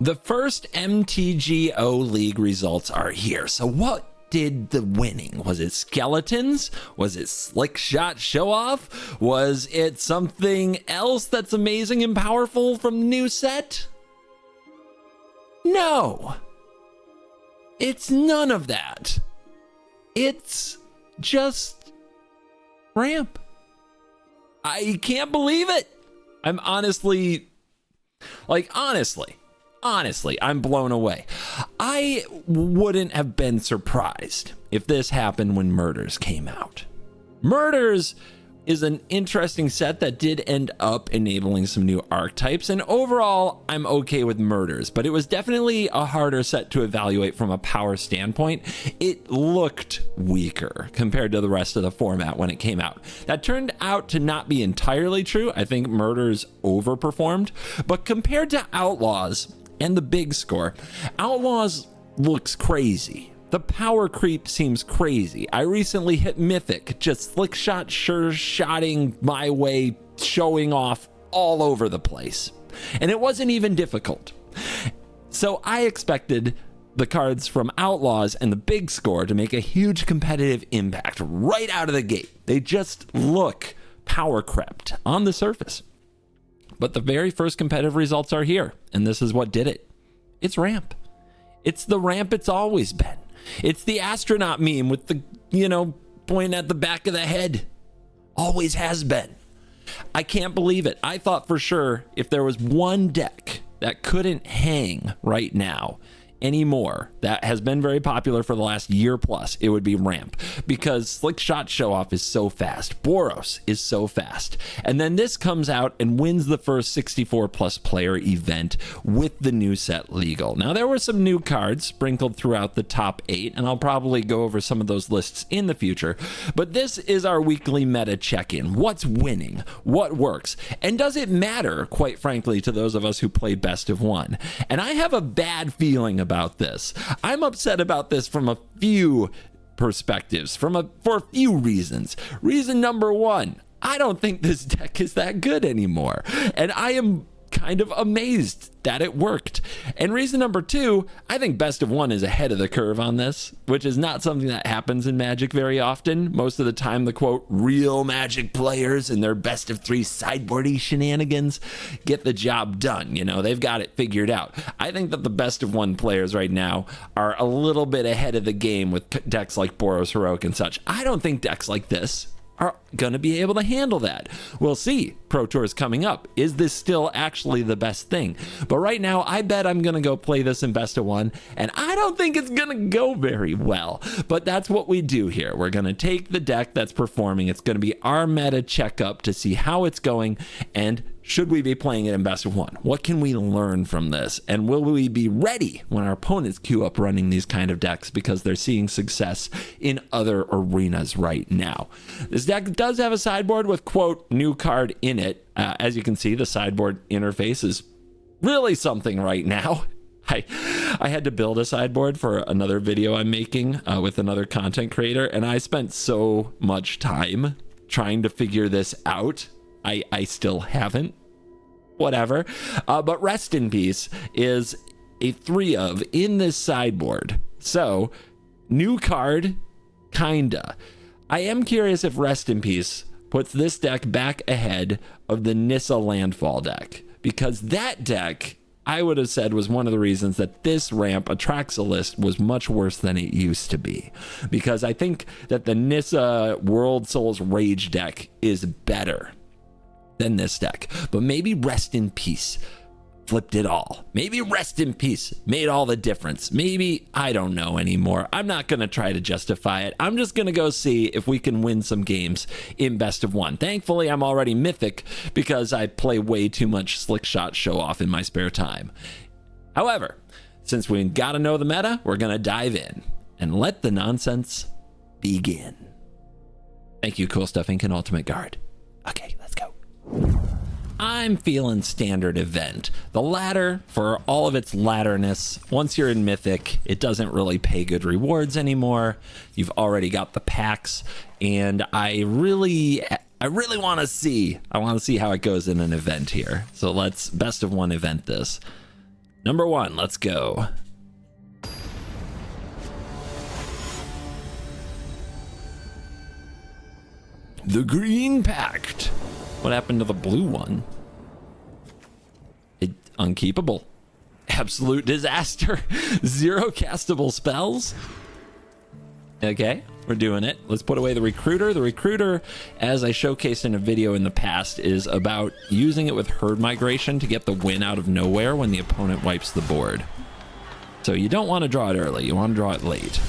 The first MTGO League results are here. So what did the winning? Was it skeletons? Was it slick shot show off? Was it something else that's amazing and powerful from the new set? No. It's none of that. It's just ramp. I can't believe it. I'm honestly, I'm blown away. I wouldn't have been surprised if this happened when Murders came out. Murders is an interesting set that did end up enabling some new archetypes, and overall, I'm okay with Murders, but it was definitely a harder set to evaluate from a power standpoint. It looked weaker compared to the rest of the format when it came out. That turned out to not be entirely true. I think Murders overperformed, but compared to Outlaws and the big score, Outlaws looks crazy. The power creep seems crazy. I recently hit Mythic, just slick shot, sure shotting my way, showing off all over the place. And it wasn't even difficult. So I expected the cards from Outlaws and the big score to make a huge competitive impact right out of the gate. They just look power crept on the surface. But the very first competitive results are here, and this is what did it. It's ramp. It's the ramp it's always been. It's the astronaut meme with the, point at the back of the head. Always has been. I can't believe it. I thought for sure if there was one deck that couldn't hang right now anymore, that has been very popular for the last year plus, it would be ramp, because slick shot show off is so fast. Boros is so fast. And then this comes out and wins the first 64 plus player event with the new set legal. Now there were some new cards sprinkled throughout the top 8, and I'll probably go over some of those lists in the future, but this is our weekly meta check-in. What's winning? What works? And does it matter, quite frankly, to those of us who play best of one? And I have a bad feeling about this. I'm upset about this from a few perspectives, for a few reasons. Reason number one, I don't think this deck is that good anymore, and I am kind of amazed that it worked. And reason number two, I think best of one is ahead of the curve on this, which is not something that happens in Magic very often. Most of the time, the quote, real Magic players and their best of three sideboardy shenanigans get the job done. They've got it figured out. I think that the best of one players right now are a little bit ahead of the game with decks like Boros Heroic and such. I don't think decks like this are going to be able to handle that. We'll see. Pro Tour's coming up. Is this still actually the best thing? But right now, I bet I'm going to go play this in best of one, and I don't think it's going to go very well. But that's what we do here. We're going to take the deck that's performing. It's going to be our meta checkup to see how it's going, and should we be playing it in best of one? What can we learn from this? And will we be ready when our opponents queue up running these kind of decks because they're seeing success in other arenas right now? This deck does have a sideboard with, quote, new card in it. As you can see, the sideboard interface is really something right now. I had to build a sideboard for another video I'm making with another content creator, and I spent so much time trying to figure this out. I still haven't. Whatever. But Rest in Peace is a 3 of in this sideboard. So, new card, kinda. I am curious if Rest in Peace puts this deck back ahead of the Nissa Landfall deck, because that deck, I would have said, was one of the reasons that this ramp Atraxa was much worse than it used to be, because I think that the Nissa World Souls Rage deck is better than this deck. But maybe Rest in Peace flipped it all. Maybe Rest in Peace made all the difference. Maybe, I don't know anymore. I'm not going to try to justify it. I'm just going to go see if we can win some games in best of one. Thankfully, I'm already Mythic because I play way too much slick shot show off in my spare time. However, since we got to know the meta, we're going to dive in and let the nonsense begin. Thank you, Cool Stuff Inc. and Ultimate Guard. Okay, let's go. I'm feeling standard event. The ladder, for all of its ladderness, once you're in Mythic, it doesn't really pay good rewards anymore. You've already got the packs, and I really want to see how it goes in an event here. So let's best of one event this. Number 1, let's go. The Green Pact. What happened to the blue one? Unkeepable. Absolute disaster. 0 castable spells. Okay, we're doing it. Let's put away the Recruiter. The Recruiter, as I showcased in a video in the past, is about using it with herd migration to get the win out of nowhere when the opponent wipes the board. So you don't want to draw it early. You want to draw it late.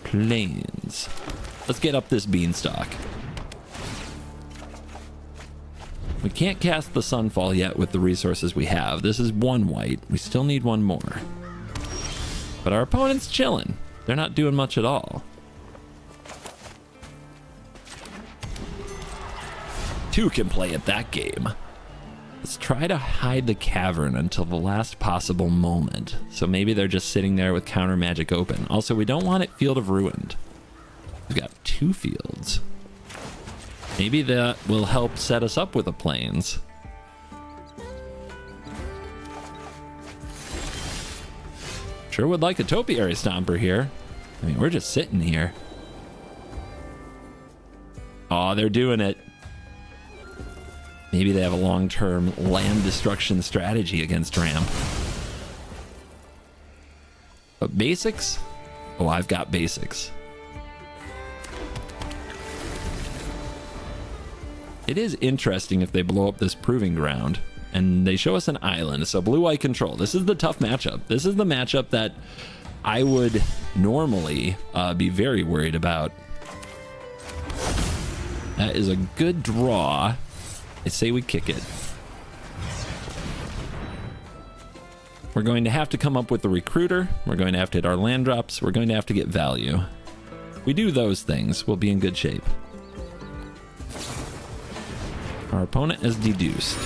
Plains. Let's get up this beanstalk. We can't cast the Sunfall yet with the resources we have. This is 1 white. We still need 1 more. But our opponent's chilling. They're not doing much at all. 2 can play at that game. Let's try to hide the cavern until the last possible moment. So maybe they're just sitting there with counter magic open. Also, we don't want it Field of Ruined. We've got 2 fields. Maybe that will help set us up with a Plains. Sure would like a Topiary Stomper here. I mean, we're just sitting here. Oh, they're doing it. Maybe they have a long-term land destruction strategy against ramp. But basics? Oh, I've got basics. It is interesting if they blow up this proving ground and they show us an island. So blue-white control. This is the tough matchup. This is the matchup that I would normally be very worried about. That is a good draw. I say we kick it. We're going to have to come up with the Recruiter. We're going to have to hit our land drops. We're going to have to get value. If we do those things, we'll be in good shape. Our opponent has deduced.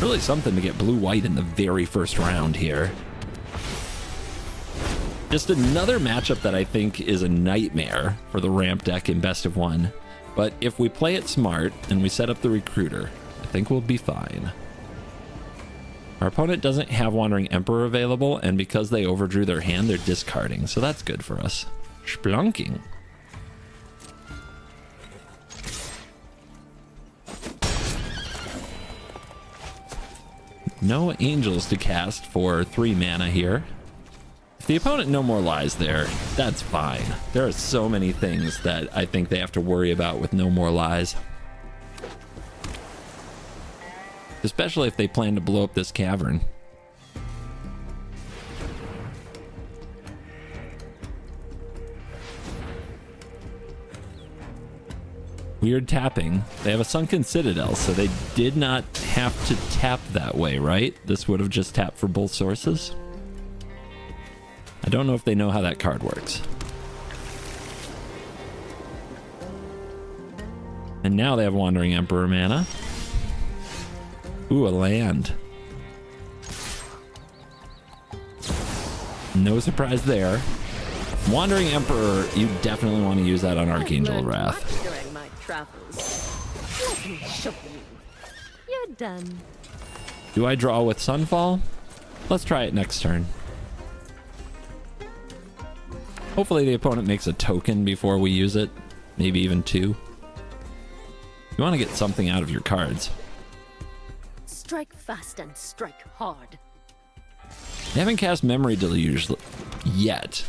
Really something to get blue-white in the very first round here. Just another matchup that I think is a nightmare for the ramp deck in best of 1. But if we play it smart and we set up the Recruiter, I think we'll be fine. Our opponent doesn't have Wandering Emperor available, and because they overdrew their hand, they're discarding. So that's good for us. Splunking. No angels to cast for 3 mana here. If the opponent no more lies there, that's fine. There are so many things that I think they have to worry about with no more lies. Especially if they plan to blow up this cavern. Weird tapping. They have a Sunken Citadel, so they did not have to tap that way, right? This would have just tapped for both sources. I don't know if they know how that card works. And now they have Wandering Emperor mana. Ooh, a land. No surprise there. Wandering Emperor, you definitely want to use that on Archangel Wrath. Let me show you. You're done. Do I draw with Sunfall? Let's try it next turn. Hopefully the opponent makes a token before we use it. Maybe even 2. You want to get something out of your cards. Strike fast and strike hard. They haven't cast Memory Deluge yet.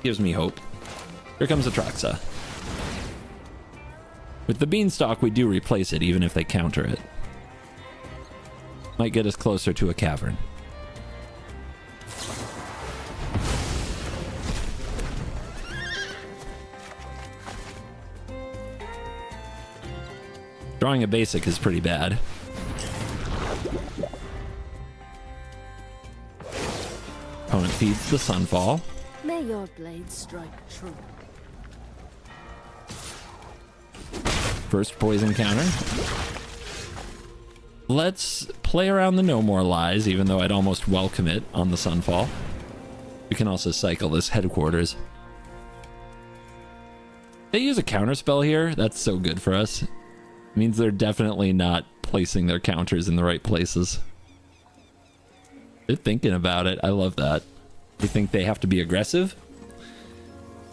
Gives me hope. Here comes Atraxa. With the Beanstalk, we do replace it, even if they counter it. Might get us closer to a cavern. Drawing a basic is pretty bad. Opponent feeds the Sunfall. May your blade strike true. First poison counter. Let's play around the No More Lies, even though I'd almost welcome it on the Sunfall. We can also cycle this Headquarters. They use a counterspell here. That's so good for us. It means they're definitely not placing their counters in the right places. They're thinking about it. I love that. They think they have to be aggressive.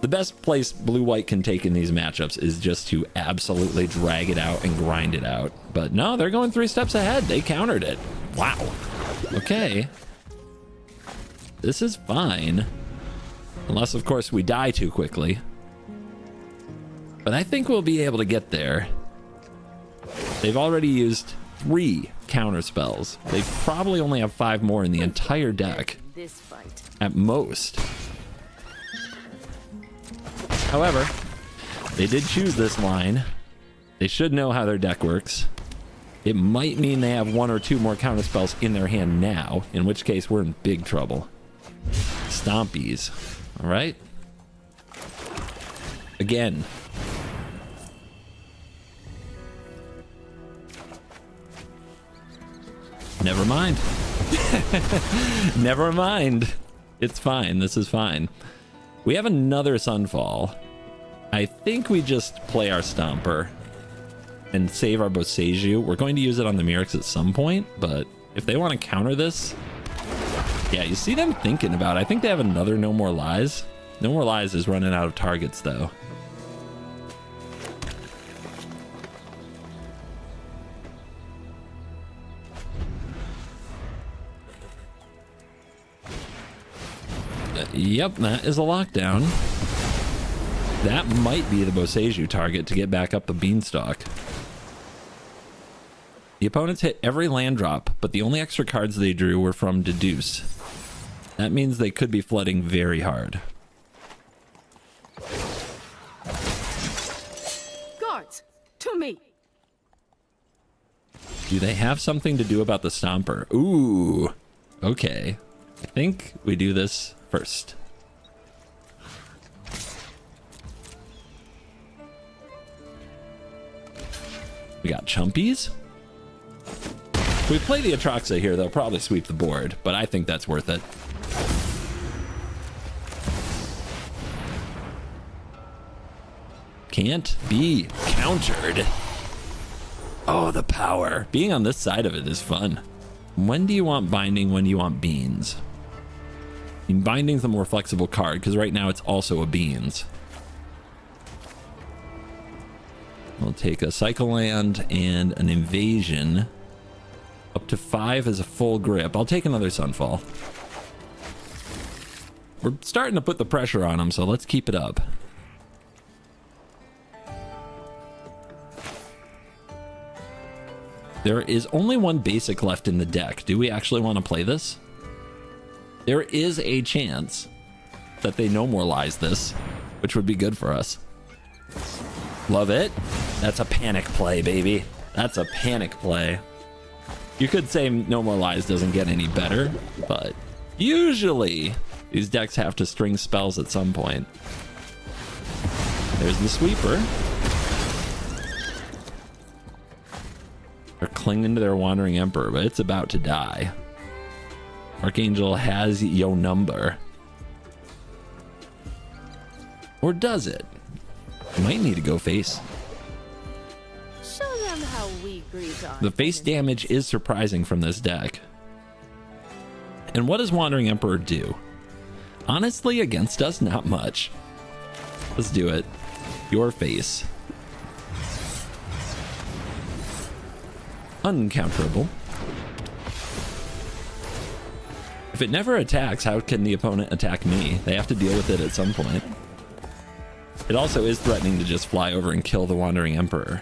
The best place blue-white can take in these matchups is just to absolutely drag it out and grind it out. But no, they're going 3 steps ahead. They countered it. Wow. Okay. This is fine. Unless, of course, we die too quickly. But I think we'll be able to get there. They've already used 3 counter spells. They probably only have 5 more in the entire deck. This fight. At most. However, they did choose this line. They should know how their deck works. It might mean they have 1 or 2 more counter spells in their hand now, in which case we're in big trouble. Stompies. All right. Again. Never mind. Never mind. It's fine. This is fine. We have another Sunfall. I think we just play our Stomper and save our Boseiju. We're going to use it on the Mirrex at some point, but if they want to counter this... Yeah, you see them thinking about it. I think they have another No More Lies. No More Lies is running out of targets, though. Yep, that is a lockdown. That might be the Boseiju target to get back up the beanstalk. The opponents hit every land drop, but the only extra cards they drew were from Deduce. That means they could be flooding very hard. Guards, to me. Do they have something to do about the Stomper? Ooh, okay. I think we do this first. We got Chumpies. If we play the Atraxa here, they'll probably sweep the board, but I think that's worth it. Can't be countered. Oh, the power. Being on this side of it is fun. When do you want Binding? When do you want Beans? I mean, Binding's the more flexible card, because right now it's also a Beans. We'll take a Cycle Land and an Invasion. Up to 5 is a full grip. I'll take another Sunfall. We're starting to put the pressure on them, so let's keep it up. There is only 1 basic left in the deck. Do we actually want to play this? There is a chance that they No More Lies this, which would be good for us. Love it. That's a panic play, baby. That's a panic play. You could say No More Lies doesn't get any better, but usually these decks have to string spells at some point. There's the Sweeper. They're clinging to their Wandering Emperor, but it's about to die. Archangel has your number. Or does it? Might need to go face. Show them how we greet our The face damage is surprising from this deck. And what does Wandering Emperor do? Honestly, against us, not much. Let's do it. Your face. Uncounterable. If it never attacks, how can the opponent attack me? They have to deal with it at some point. It also is threatening to just fly over and kill the Wandering Emperor.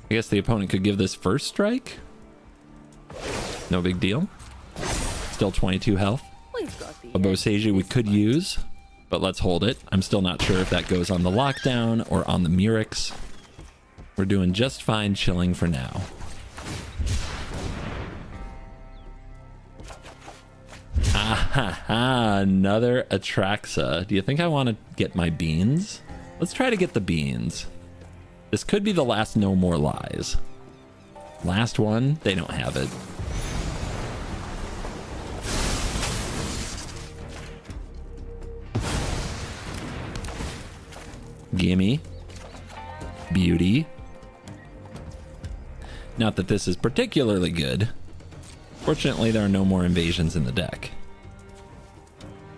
I guess the opponent could give this first strike. No big deal. Still 22 health. We've got the A Boseiju we could use, but let's hold it. I'm still not sure if that goes on the lockdown or on the Mirrex. We're doing just fine chilling for now. Ah ha ha, another Atraxa. Do you think I want to get my beans? Let's try to get the beans. This could be the last No More Lies. Last one, they don't have it. Gimme. Beauty. Not that this is particularly good. Fortunately, there are no more invasions in the deck.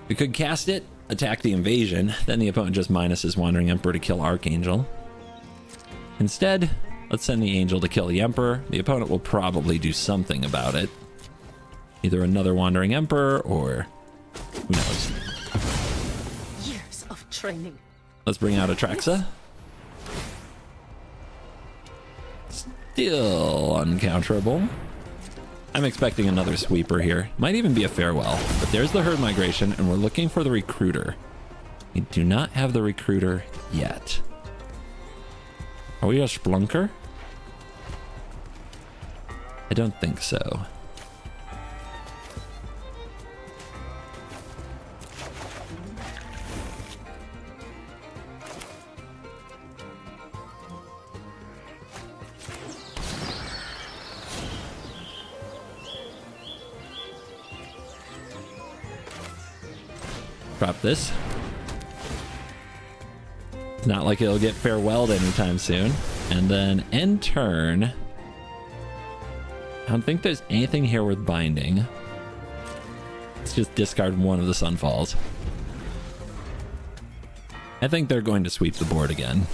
We could cast it, attack the invasion, then the opponent just minuses Wandering Emperor to kill Archangel. Instead, let's send the Angel to kill the Emperor. The opponent will probably do something about it. Either another Wandering Emperor or who knows. Years of training. Let's bring out Atraxa. Still uncounterable. I'm expecting another sweeper here. Might even be a farewell. But there's the herd migration, and we're looking for the recruiter. We do not have the recruiter yet. Are we a splunker? I don't think so. Drop this. It's not like it'll get farewelled anytime soon. And then end turn. I don't think there's anything here worth binding. Let's just discard one of the Sunfalls. I think they're going to sweep the board again.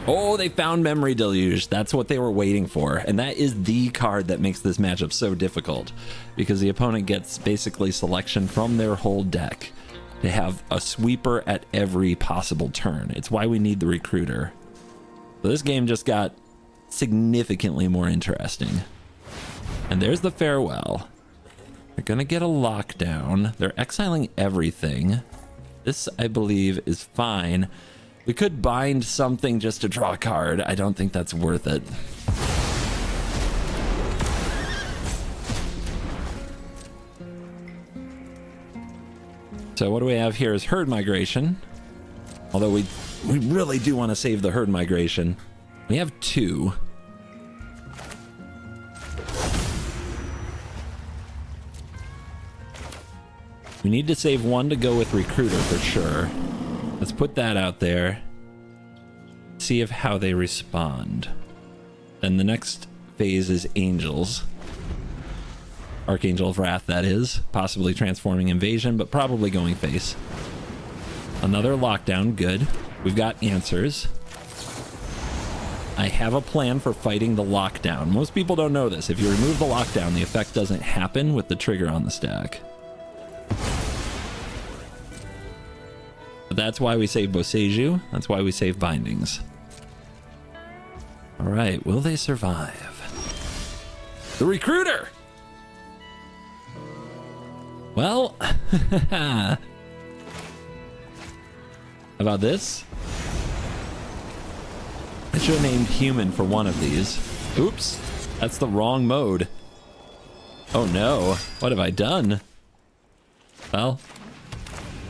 Oh, they found Memory Deluge. That's what they were waiting for. And that is the card that makes this matchup so difficult. Because the opponent gets basically selection from their whole deck to have a sweeper at every possible turn. It's why we need the recruiter. So this game just got significantly more interesting. And there's the farewell. They're gonna get a lockdown. They're exiling everything. This, I believe, is fine. We could bind something just to draw a card. I don't think that's worth it. So what do we have here is herd migration. Although we really do want to save the herd migration. We have 2. We need to save 1 to go with recruiter for sure. Let's put that out there. See if how they respond. Then the next phase is angels. Archangel of Wrath, that is. Possibly transforming invasion, but probably going face. Another lockdown, good. We've got answers. I have a plan for fighting the lockdown. Most people don't know this. If you remove the lockdown, the effect doesn't happen with the trigger on the stack. But that's why we save Boseiju. That's why we save bindings. All right, will they survive? The recruiter! Well, how about this? I should have named human for one of these. Oops, that's the wrong mode. Oh no, what have I done? Well,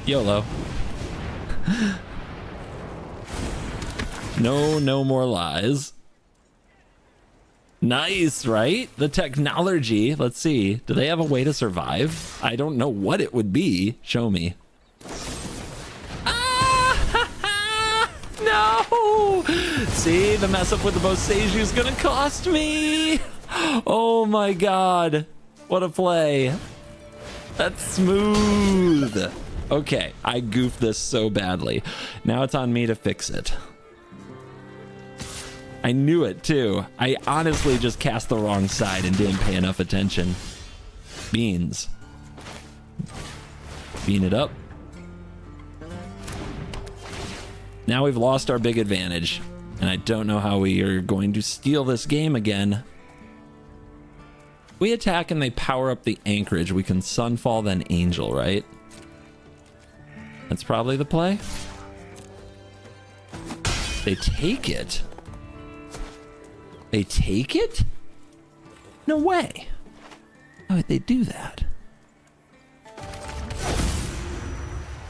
YOLO. No more lies. Nice, right? The technology. Let's see. Do they have a way to survive? I don't know what it would be. Show me. Ah! No! See, the mess up with the Boseiju is gonna cost me. Oh my god. What a play. That's smooth. Okay, I goofed this so badly. Now it's on me to fix it. I knew it too. I honestly just cast the wrong side and didn't pay enough attention. Beans. Bean it up. Now we've lost our big advantage, and I don't know how we are going to steal this game again. We attack and they power up the anchorage. We can Sunfall, then Angel, right? That's probably the play. They take it. They take it? No way. How would they do that?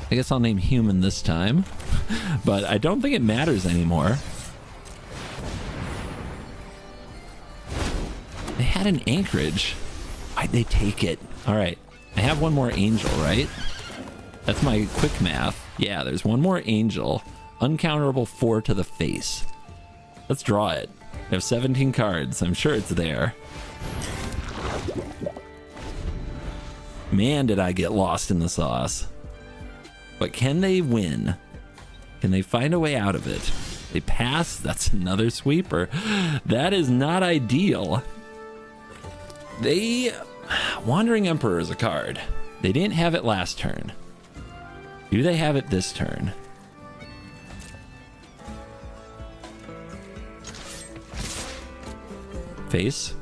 I guess I'll name human this time, but I don't think it matters anymore. They had an anchorage. Why'd they take it? All right, I have one more angel, right? That's my quick math. Yeah, there's one more angel. Uncounterable 4 to the face. Let's draw it. We have 17 cards. I'm sure it's there. Man, did I get lost in the sauce. But can they win? Can they find a way out of it? They pass. That's another sweeper. That is not ideal. Wandering Emperor is a card. They didn't have it last turn. Do they have it this turn? Face.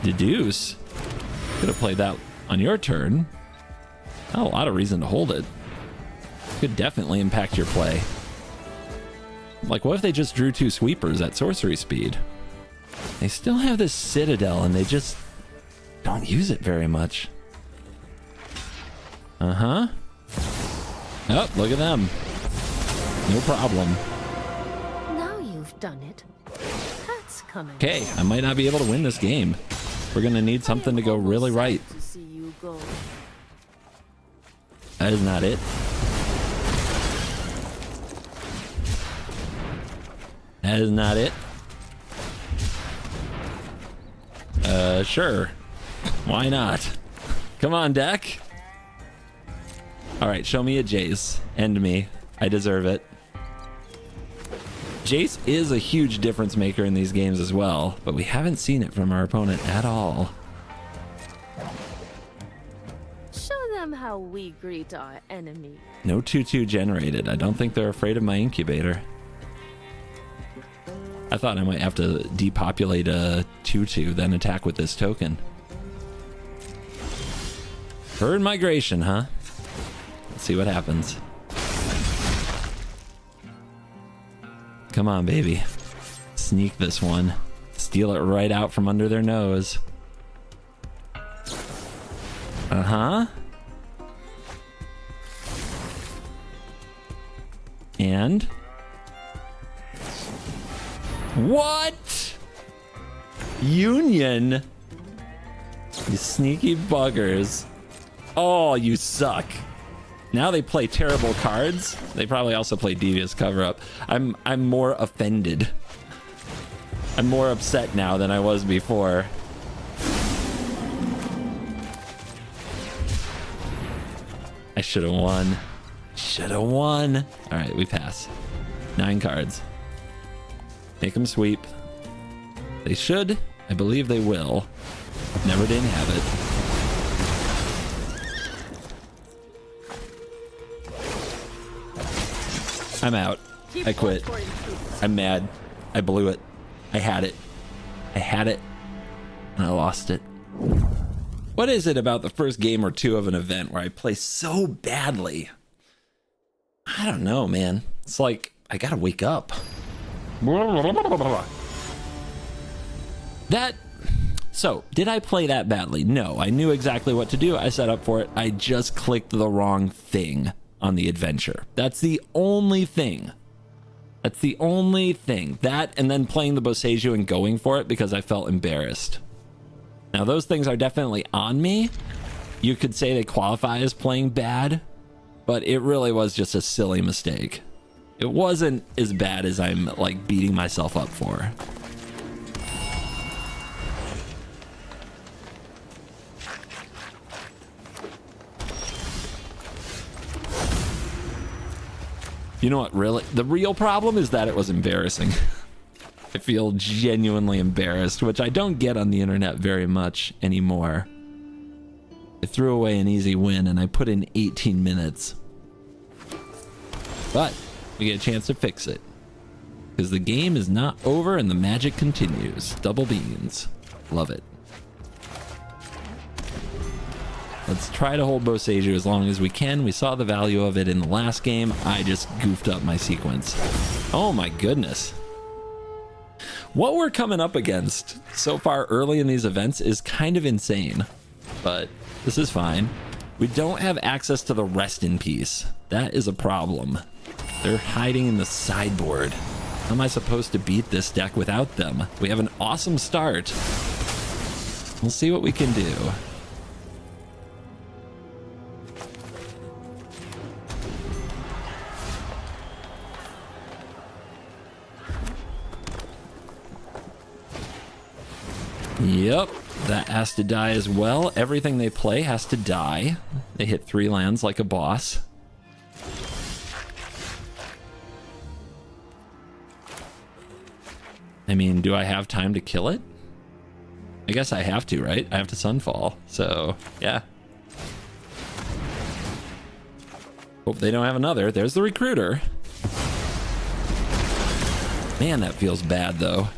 Deduce. Could have played that on your turn. Not a lot of reason to hold it. Could definitely impact your play. Like, what if they just drew 2 sweepers at sorcery speed? They still have this Citadel and they just don't use it very much. Uh-huh. Oh, look at them. No problem. Now you've done it. That's coming. Okay, I might not be able to win this game. We're gonna need something to go really right. To see you go. That is not it. That is not it. Sure. Why not? Come on, deck. All right, show me a Jace. End me. I deserve it. Jace is a huge difference maker in these games as well, but we haven't seen it from our opponent at all. Show them how we greet our enemy. No 2/2 generated. I don't think they're afraid of my incubator. I thought I might have to depopulate a 2/2, then attack with this token. Bird migration, huh? Let's see what happens. Come on, baby. Sneak this one. Steal it right out from under their nose. Uh-huh. And? What? Union? You sneaky buggers. Oh, you suck. Now they play terrible cards. They probably also play Devious Cover-Up. I'm more offended. I'm more upset now than I was before. I should have won. Should have won. All right, we pass. 9 cards. Make them sweep. They should. I believe they will. Never didn't have it. I'm out. I quit. I'm mad. I blew it. I had it. I had it. And I lost it. What is it about the first game or two of an event where I play so badly? I don't know, man. It's like, I gotta wake up. So, did I play that badly? No, I knew exactly what to do. I set up for it. I just clicked the wrong thing on the adventure. That's the only thing. That's the only thing. That and then playing the Boseiju and going for it because I felt embarrassed. Now, those things are definitely on me. You could say they qualify as playing bad, but it really was just a silly mistake. It wasn't as bad as I'm like beating myself up for. You know what, really? The real problem is that it was embarrassing. I feel genuinely embarrassed, which I don't get on the internet very much anymore. I threw away an easy win and I put in 18 minutes. But we get a chance to fix it. Because the game is not over and the magic continues. Double beans. Love it. Let's try to hold Boseiju as long as we can. We saw the value of it in the last game. I just goofed up my sequence. Oh my goodness. What we're coming up against so far early in these events is kind of insane. But this is fine. We don't have access to the rest in peace. That is a problem. They're hiding in the sideboard. How am I supposed to beat this deck without them? We have an awesome start. We'll see what we can do. Yep, that has to die as well. Everything they play has to die. They hit 3 lands like a boss. I mean, do I have time to kill it? I guess I have to, right? I have to Sunfall, so yeah. Hope they don't have another. There's the Recruiter. Man, that feels bad, though.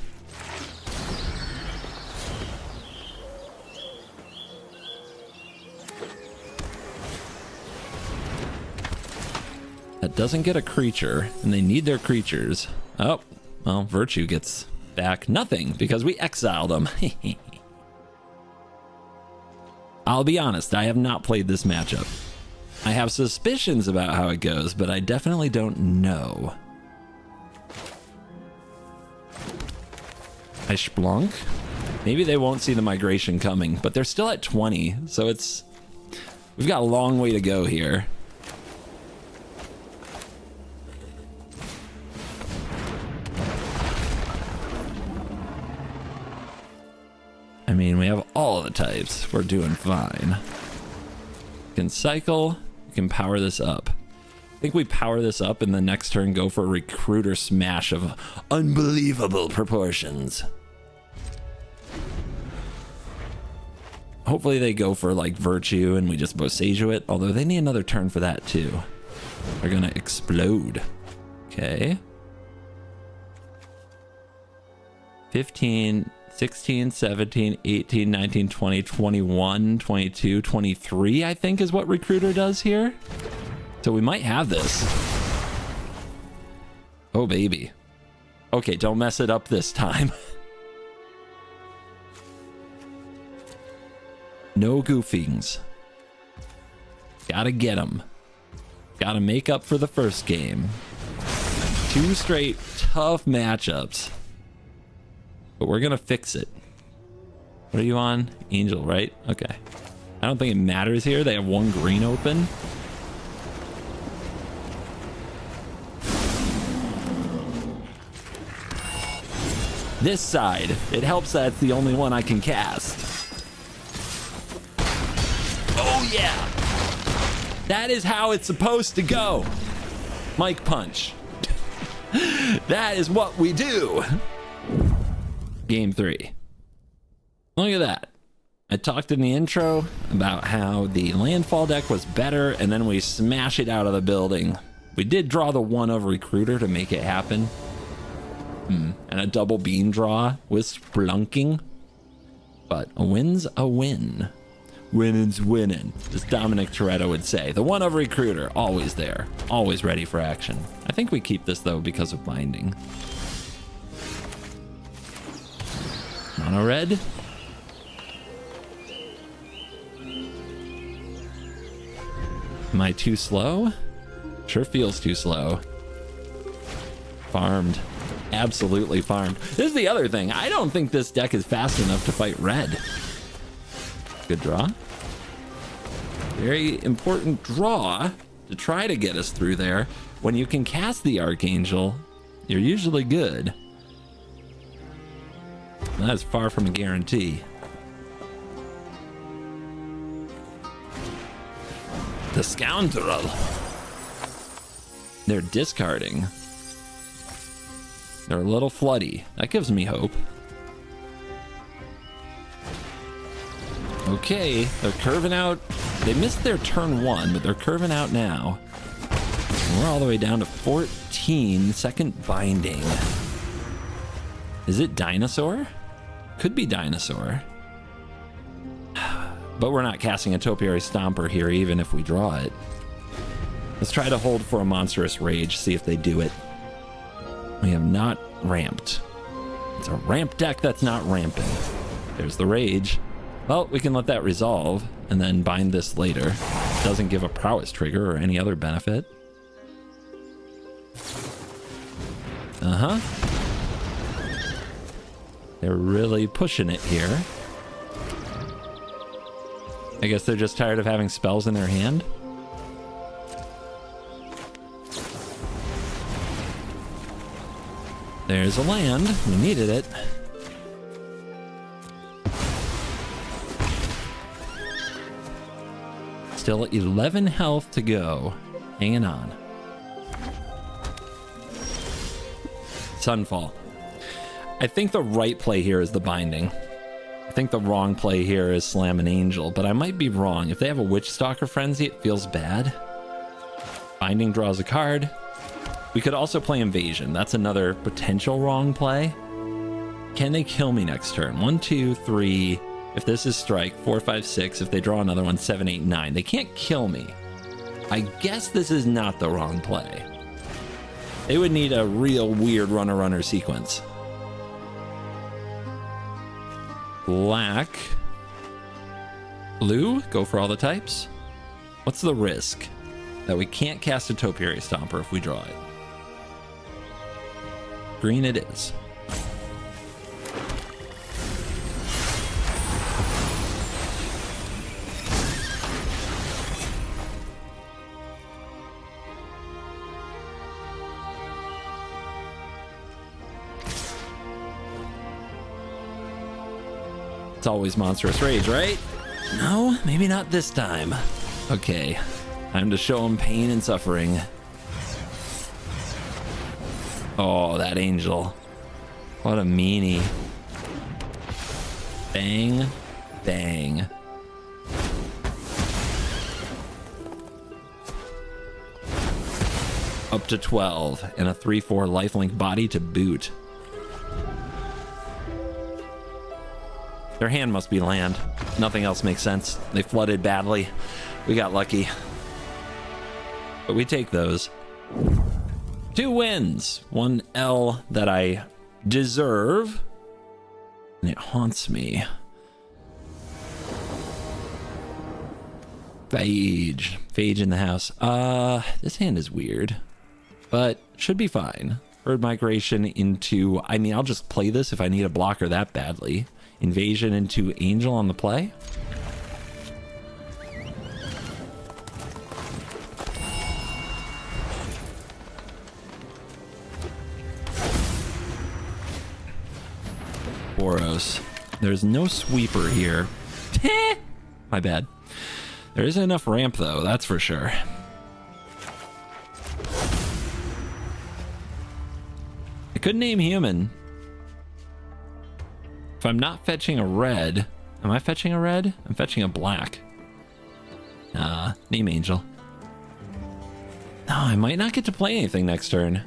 That doesn't get a creature, and they need their creatures. Oh, well, Virtue gets back nothing because we exiled them. I'll be honest, I have not played this matchup. I have suspicions about how it goes, but I definitely don't know. I splunk. Maybe they won't see the migration coming, but they're still at 20, so we've got a long way to go here. I mean, we have all of the types. We're doing fine. You can cycle. You can power this up. I think we power this up and the next turn go for a Recruiter smash of unbelievable proportions. Hopefully they go for like Virtue and we just Boseiju it, although they need another turn for that too. They're gonna explode. Okay. 15, 16, 17, 18, 19, 20, 21, 22, 23, I think is what Recruiter does here. So we might have this. Oh, baby. Okay, don't mess it up this time. No goofings. Gotta get them. Gotta make up for the first game. 2 straight tough matchups. But we're gonna fix it. What are you on? Angel, right? Okay. I don't think it matters here. They have 1 green open. This side. It helps that it's the only one I can cast. Oh yeah! That is how it's supposed to go. Mike Punch. That is what we do. Game 3. Look at that. I talked in the intro about how the landfall deck was better, and then we smash it out of the building. We did draw the 1 of Recruiter to make it happen. And a double bean draw with splunking. But a win's a win. Winning's winning, as Dominic Toretto would say. The 1 of Recruiter, always there. Always ready for action. I think we keep this, though, because of binding. Mono red. Am I too slow? Sure feels too slow. Farmed. Absolutely farmed. This is the other thing. I don't think this deck is fast enough to fight red. Good draw. Very important draw to try to get us through there. When you can cast the Archangel, you're usually good. That's far from a guarantee. The Scoundrel. They're discarding. They're a little floody. That gives me hope. Okay, they're curving out. They missed their turn 1, but they're curving out now. We're all the way down to 14. Second binding. Is it Dinosaur? Could be Dinosaur. But we're not casting a Topiary Stomper here, even if we draw it. Let's try to hold for a Monstrous Rage, see if they do it. We have not ramped. It's a ramp deck that's not ramping. There's the Rage. Well, we can let that resolve and then bind this later. Doesn't give a prowess trigger or any other benefit. Uh-huh. They're really pushing it here. I guess they're just tired of having spells in their hand. There's a land. We needed it. Still 11 health to go. Hanging on. Sunfall. I think the right play here is the binding. I think the wrong play here is slam an angel, but I might be wrong. If they have a Witch Stalker Frenzy, it feels bad. Binding draws a card. We could also play Invasion. That's another potential wrong play. Can they kill me next turn? 1, 2, 3. If this is strike, 4, 5, 6. If they draw another one, 7, 8, 9. They can't kill me. I guess this is not the wrong play. They would need a real weird runner-runner sequence. Black. Blue, go for all the types. What's the risk? That we can't cast a Topiary Stomper if we draw it. Green it is. It's always Monstrous Rage, right? No, maybe not this time. Okay, time to show him pain and suffering. Oh, that angel. What a meanie. Bang, bang. Up to 12 and a 3/4 lifelink body to boot. Their hand must be land. Nothing else makes sense. They flooded badly. We got lucky. But we take those. 2 wins. 1 L that I deserve. And it haunts me. Phage. Phage in the house. This hand is weird. But should be fine. Bird migration into... I mean, I'll just play this if I need a blocker that badly. Invasion into Angel on the play. Boros. There's no sweeper here. My bad. There isn't enough ramp though, that's for sure. I could name human. If I'm not fetching a red, am I fetching a red? I'm fetching a black. Name angel. No, I might not get to play anything next turn.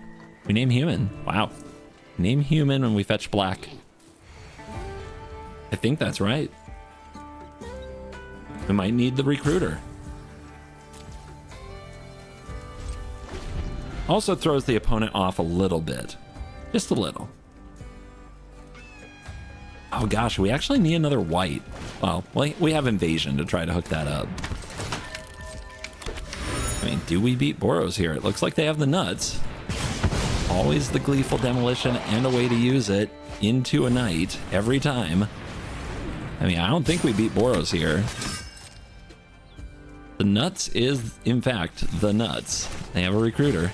We name human. Wow. Name human when we fetch black. I think that's right. We might need the recruiter. Also throws the opponent off a little bit. Just a little. Oh gosh, we actually need another white. Well, we have invasion to try to hook that up. I mean, do we beat Boros here? It looks like they have the nuts. Always the gleeful demolition and a way to use it into a knight every time. I mean, I don't think we beat Boros here. The nuts is, in fact, the nuts. They have a recruiter.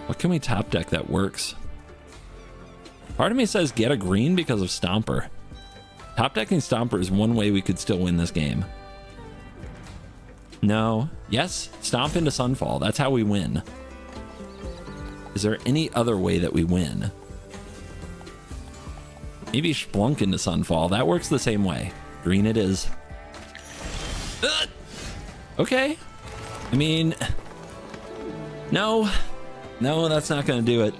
What can we top deck that works? Part of me says get a green because of Stomper. Top decking Stomper is one way we could still win this game. No. Yes, Stomp into Sunfall. That's how we win. Is there any other way that we win? Maybe Splunk into Sunfall. That works the same way. Green it is. Ugh! Okay. I mean... No. No, that's not going to do it.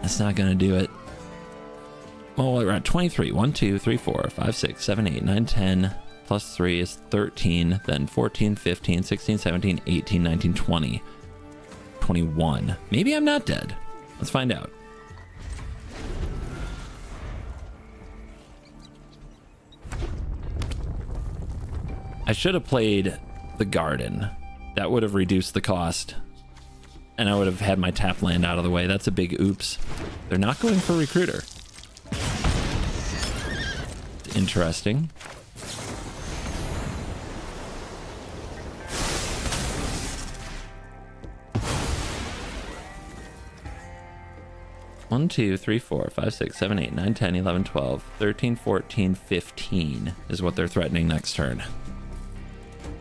That's not going to do it. Well, we're at 23. 1, 2, 3, 4, 5, 6, 7, 8, 9, 10. Plus 3 is 13. Then 14, 15, 16, 17, 18, 19, 20. 21. Maybe I'm not dead. Let's find out. I should have played the garden. That would have reduced the cost. And I would have had my tap land out of the way. That's a big oops. They're not going for recruiter. Interesting. 1, 2, 3, 4, 5, 6, 7, 8, 9, 10, 11, 12, 13, 14, 15 is what they're threatening next turn.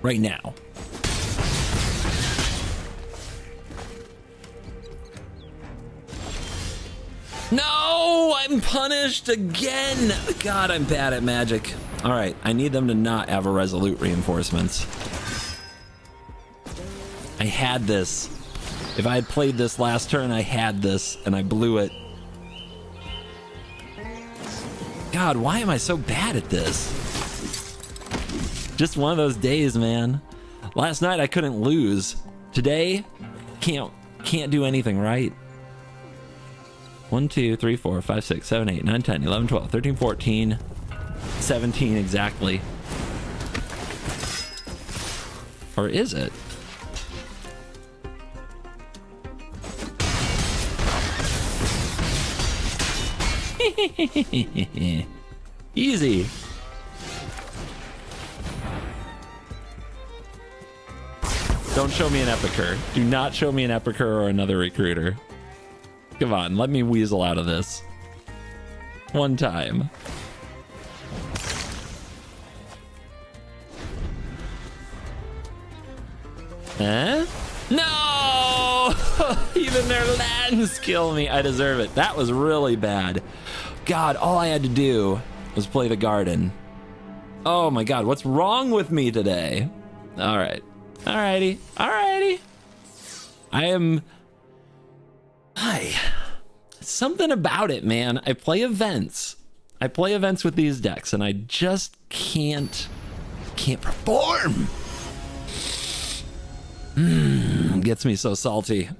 Right now. No, I'm punished again. God, I'm bad at Magic. All right, I need them to not have a Resolute Reinforcements. I had this. If I had played this last turn, I had this, and I blew it. God, why am I so bad at this? Just one of those days, man. Last night I couldn't lose. Today, can't do anything right. 1, 2, 3, 4, 5, 6, 7, 8, 9, 10, 11, 12, 13, 14, 17 exactly. Or is it? Easy. Don't show me an Epicure. Do not show me an Epicure or another recruiter. Come on, let me weasel out of this. One time. Huh? No! Even their lands kill me. I deserve it. That was really bad. God, all I had to do was play the garden. Oh my God, what's wrong with me today? All right. Alrighty. Alrighty. Something about it, man. I play events. I play events with these decks, and I just can't perform. Gets me so salty.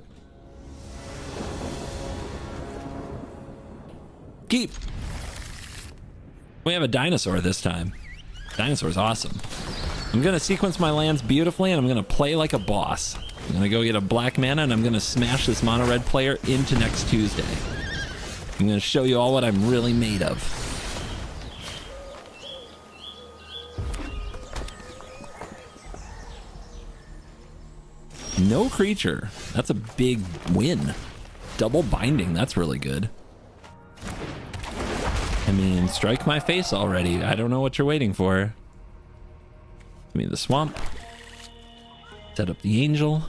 Keep. We have a dinosaur this time. Dinosaur's awesome. I'm gonna sequence my lands beautifully, and I'm gonna play like a boss. I'm gonna go get a black mana, and I'm gonna smash this mono red player into next Tuesday. I'm gonna show you all what I'm really made of. No creature. That's a big win. Double binding. That's really good. I mean, strike my face already. I don't know what you're waiting for. Give me the swamp. Set up the angel.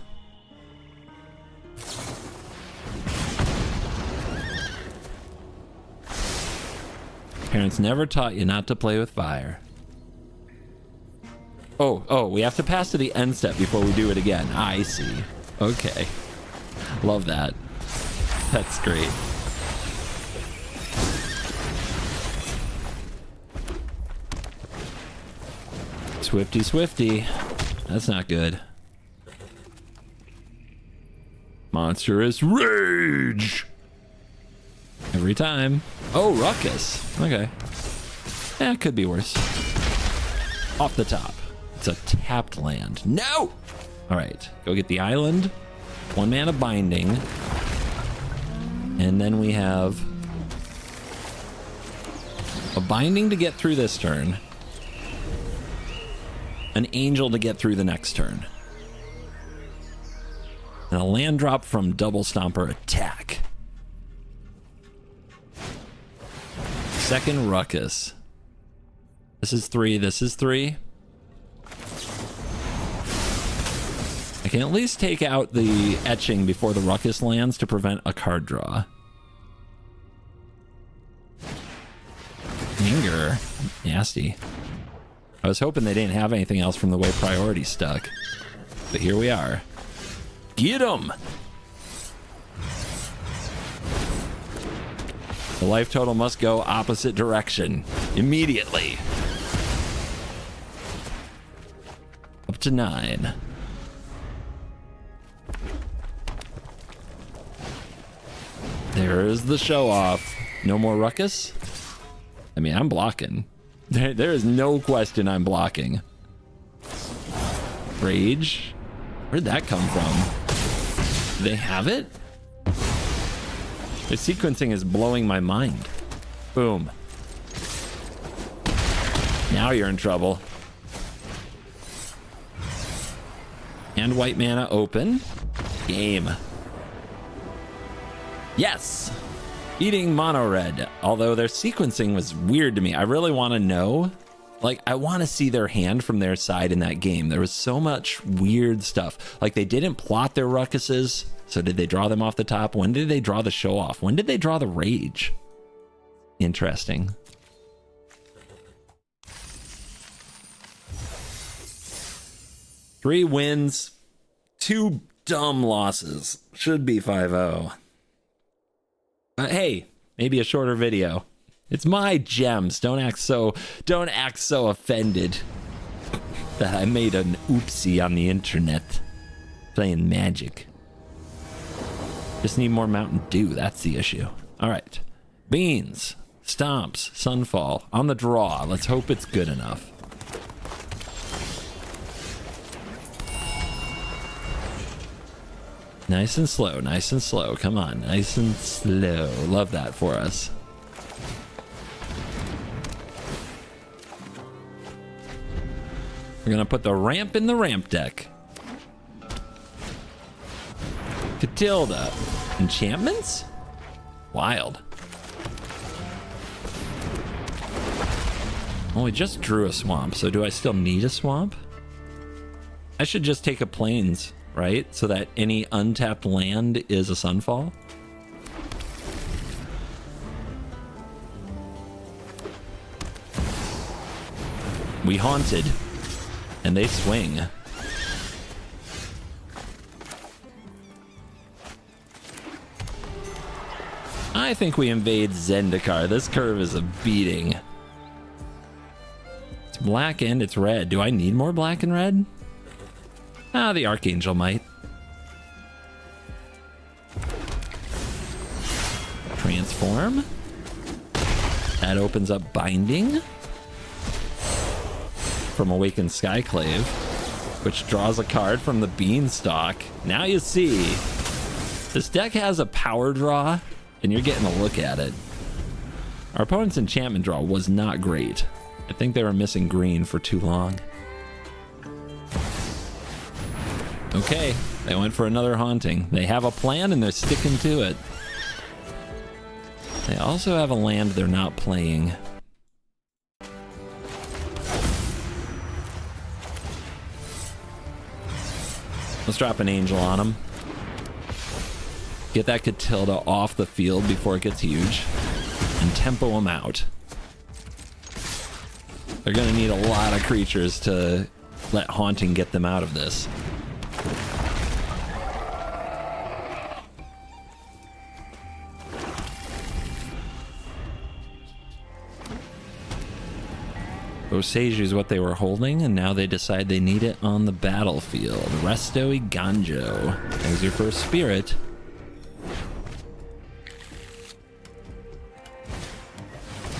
Parents never taught you not to play with fire. Oh, we have to pass to the end step before we do it again. I see. Okay. Love that. That's great. Swifty, swifty. That's not good. Monstrous rage. Every time. Oh, ruckus. Okay. Yeah, could be worse. Off the top. It's a tapped land. No! All right, go get the island. 1 mana binding. And then we have a binding to get through this turn. An angel to get through the next turn. And a land drop from Double Stomper attack. Second ruckus. This is 3, this is 3. I can at least take out the etching before the ruckus lands to prevent a card draw. Anger. Nasty. I was hoping they didn't have anything else from the way priority stuck. But here we are. Get 'em! The life total must go opposite direction. Immediately. Up to 9. There's the show off. No more ruckus? I mean, I'm blocking. There is no question I'm blocking. Rage? Where'd that come from? Do they have it? The sequencing is blowing my mind. Boom. Now you're in trouble. And white mana open. Game. Yes! Beating Mono Red, although their sequencing was weird to me. I really want to know. Like, I want to see their hand from their side in that game. There was so much weird stuff. Like, they didn't plot their ruckuses. So did they draw them off the top? When did they draw the show off? When did they draw the rage? Interesting. Three wins, two dumb losses. Should be 5-0. But hey, maybe a shorter video. It's my gems. Don't act so offended that I made an oopsie on the internet playing Magic. Just need more Mountain Dew. That's the issue. All right. Beans, Stomps, Sunfall on the draw. Let's hope it's good enough. Nice and slow, nice and slow. Come on, nice and slow. Love that for us. We're gonna put the ramp in the ramp deck. Catilda. Enchantments? Wild. Well, we just drew a swamp, so do I still need a swamp? I should just take a plains, right? So that any untapped land is a Sunfall. We haunted, and they swing. I think we invade Zendikar. This curve is a beating. It's black and it's red. Do I need more black and red? Ah, the Archangel might. Transform. That opens up Binding from Awakened Skyclave, which draws a card from the Beanstalk. Now you see, this deck has a power draw, and you're getting a look at it. Our opponent's enchantment draw was not great. I think they were missing green for too long. Okay, they went for another haunting. They have a plan and they're sticking to it. They also have a land they're not playing. Let's drop an Angel on them. Get that Catilda off the field before it gets huge. And tempo them out. They're going to need a lot of creatures to let Haunting get them out of this. Osage is what they were holding, and now they decide they need it on the battlefield. Resto Ganjo. There's your first spirit.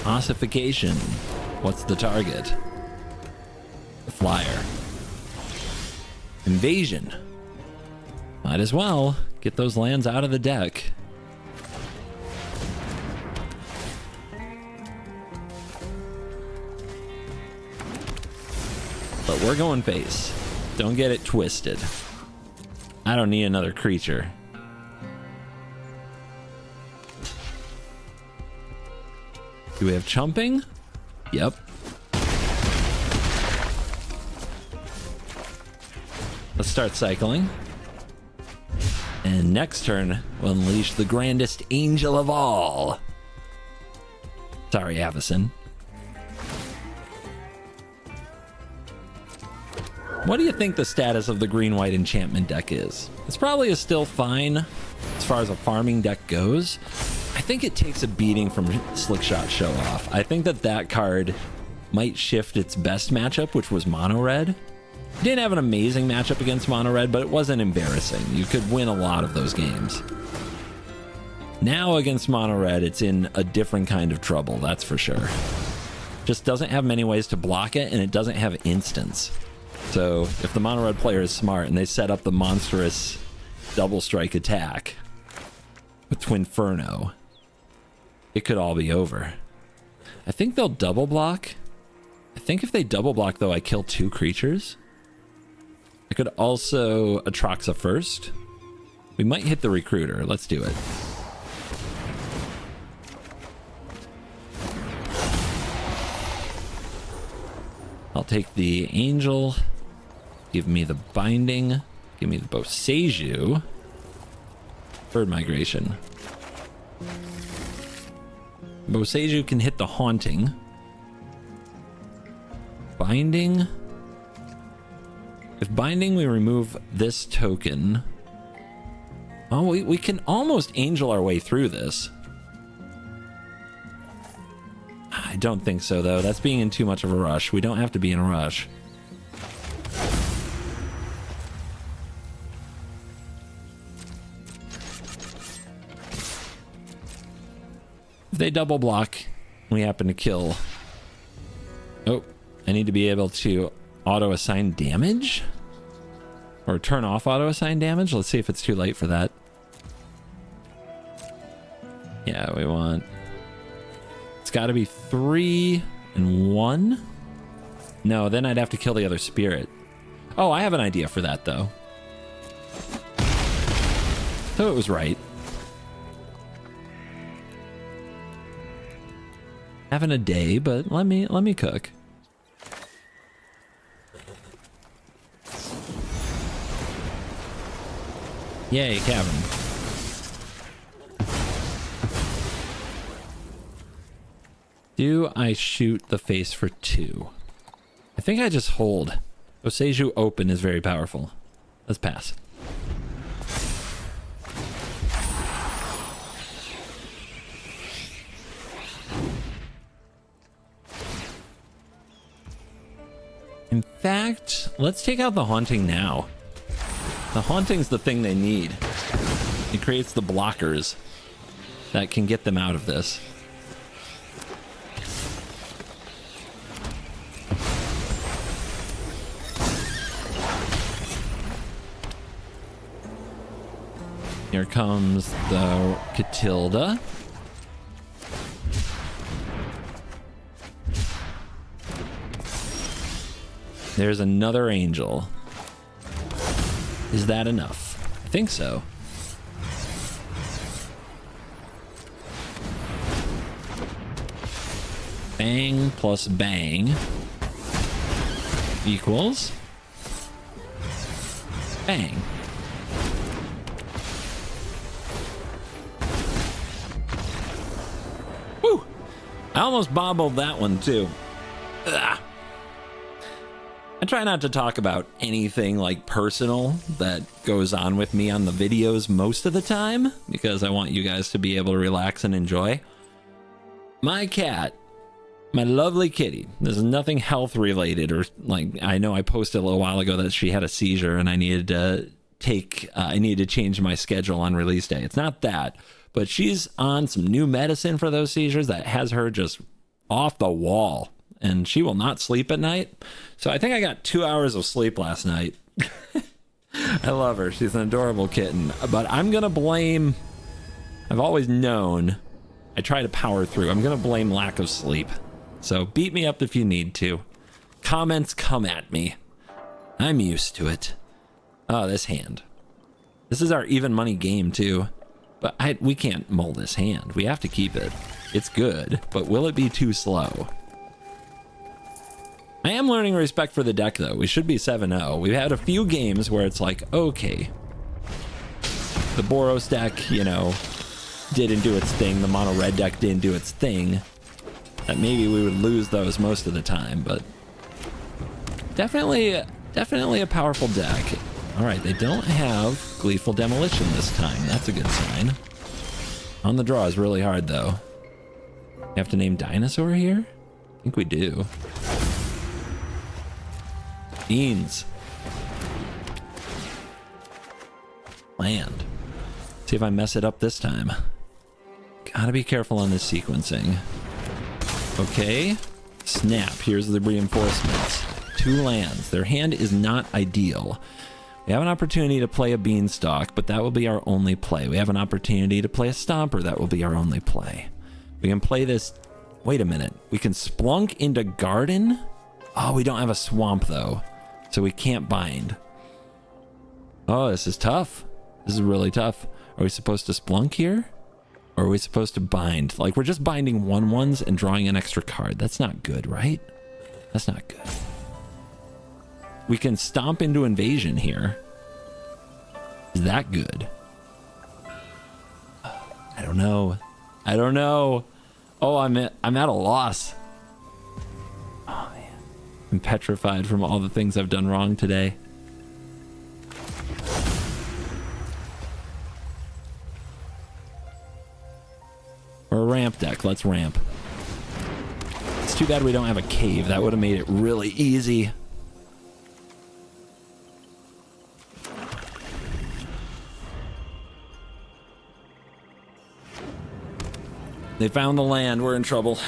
Ossification. What's the target? The flyer. Invasion. Might as well get those lands out of the deck. But we're going face. Don't get it twisted. I don't need another creature. Do we have chumping? Yep. Let's start cycling. And next turn, we'll unleash the grandest angel of all. Sorry, Avacyn. What do you think the status of the green-white enchantment deck is? It's probably still fine as far as a farming deck goes. I think it takes a beating from Slickshot Show Off. I think that card might shift its best matchup, which was Mono Red. Didn't have an amazing matchup against Mono Red, but it wasn't embarrassing. You could win a lot of those games. Now against Mono Red, it's in a different kind of trouble, that's for sure. Just doesn't have many ways to block it, and it doesn't have instants. So if the Mono Red player is smart and they set up the monstrous double strike attack with Twinferno, it could all be over. I think they'll double block. I think if they double block, though, I kill 2 creatures. I could also Atraxa first. We might hit the Recruiter. Let's do it. I'll take the angel. Give me the binding. Give me the Boseiju. Bird migration. Boseiju can hit the haunting. Binding. If binding, we remove this token. Oh, we can almost angel our way through this. I don't think so, though. That's being in too much of a rush. We don't have to be in a rush. If they double block, we happen to kill. Oh, I need to be able to auto-assign damage? Or turn off auto-assign damage? Let's see if it's too late for that. Yeah, we want... It's got to be 3 and 1? No, then I'd have to kill the other spirit. Oh, I have an idea for that, though. So it was right. Having a day, but let me cook. Yay, cavern. Do I shoot the face for 2? I think I just hold. Boseiju open is very powerful. Let's pass. In fact, let's take out the haunting now. The haunting's the thing they need. It creates the blockers that can get them out of this. Here comes the Catilda. There's another angel. Is that enough? I think so. Bang plus bang equals bang. Woo! I almost bobbled that one too. Ugh. I try not to talk about anything like personal that goes on with me on the videos most of the time because I want you guys to be able to relax and enjoy. My cat, my lovely kitty, there's nothing health related or like, I know I posted a little while ago that she had a seizure and I needed to change my schedule on release day. It's not that, but she's on some new medicine for those seizures that has her just off the wall. And she will not sleep at night. So I think I got 2 hours of sleep last night. I love her. She's an adorable kitten. But I'm going to blame... I've always known I try to power through. I'm going to blame lack of sleep. So beat me up if you need to. Comments come at me. I'm used to it. Oh, this hand. This is our even money game too. But we can't mull this hand. We have to keep it. It's good. But will it be too slow? I am learning respect for the deck, though. We should be 7-0. We've had a few games where it's like, okay, the Boros deck, you know, didn't do its thing. The mono red deck didn't do its thing. That maybe we would lose those most of the time, but definitely a powerful deck. All right, they don't have Gleeful Demolition this time. That's a good sign. On the draw is really hard, though. You have to name Dinosaur here? I think we do. Beans. Land. See if I mess it up this time. Gotta be careful on this sequencing. Okay. Snap. Here's the reinforcements. 2 lands. Their hand is not ideal. We have an opportunity to play a Beanstalk, but that will be our only play. We have an opportunity to play a Stomper. That will be our only play. We can play this... Wait a minute. We can Splunk into Garden? Oh, we don't have a Swamp, though. So we can't bind. Oh, this is tough. This is really tough. Are we supposed to Splunk here? Or are we supposed to bind? Like, we're just binding 1/1s and drawing an extra card. That's not good, right? That's not good. we can stomp into invasion here. Is that good? I don't know. I don't know. Oh, I'm at a loss. Oh man, I'm petrified from all the things I've done wrong today. Or a ramp deck. Let's ramp. It's too bad we don't have a cave. That would have made it really easy. They found the land. We're in trouble.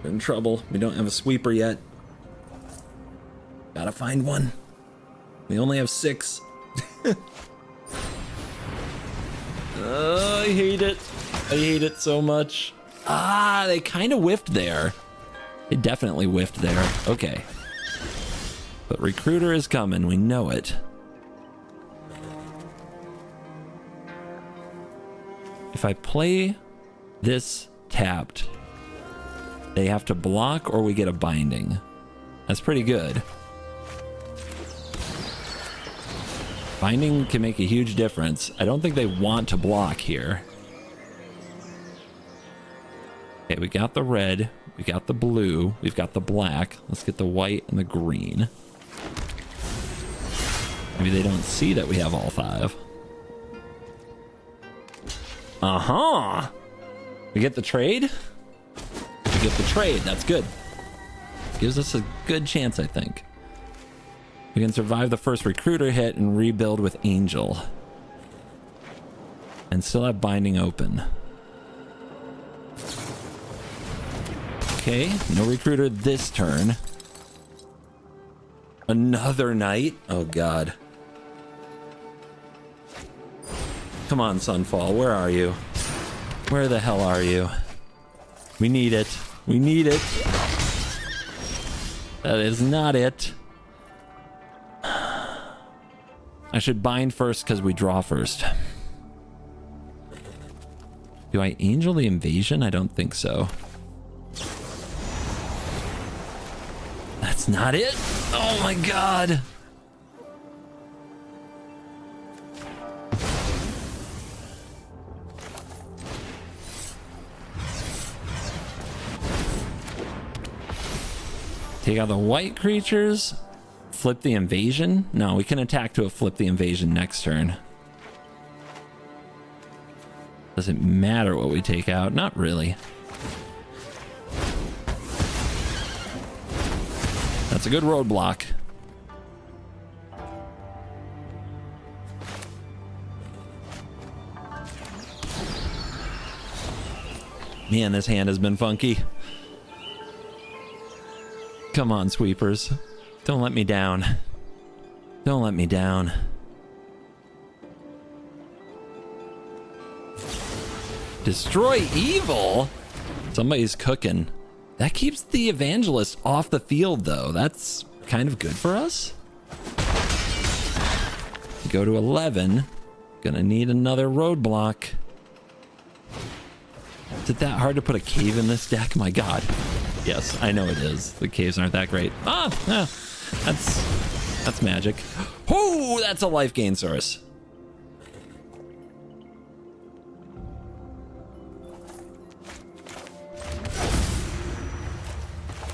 We're in trouble. We don't have a sweeper yet. Gotta find one. We only have 6. I hate it. I hate it so much. Ah, they kind of whiffed there. They definitely whiffed there. Okay. But recruiter is coming. We know it. If I play this tapped, they have to block or we get a binding. That's pretty good. Binding can make a huge difference. I don't think they want to block here. Okay, we got the red, we got the blue, we've got the black. Let's get the white and the green. Maybe they don't see that we have all 5. Uh-huh. We get the trade? We get the trade. That's good. Gives us a good chance, I think. We can survive the first recruiter hit and rebuild with Angel. And still have binding open. Okay, no recruiter this turn. Another knight? Oh, God. Come on, Sunfall. Where are you? Where the hell are you? We need it. We need it. That is not it. I should bind first because we draw first. Do I angel the invasion? I don't think so. That's not it. Oh my God. Take out the white creatures. Flip the invasion. No, we can attack to a flip the invasion next turn. Doesn't matter what we take out. Not really. That's a good roadblock. Man, this hand has been funky. Come on, sweepers. Don't let me down. Don't let me down. Destroy evil? Somebody's cooking. That keeps the evangelist off the field, though. That's kind of good for us. Go to 11. Gonna need another roadblock. Is it that hard to put a cave in this deck? My God. Yes, I know it is. The caves aren't that great. That's magic. Oh, that's a life gain source.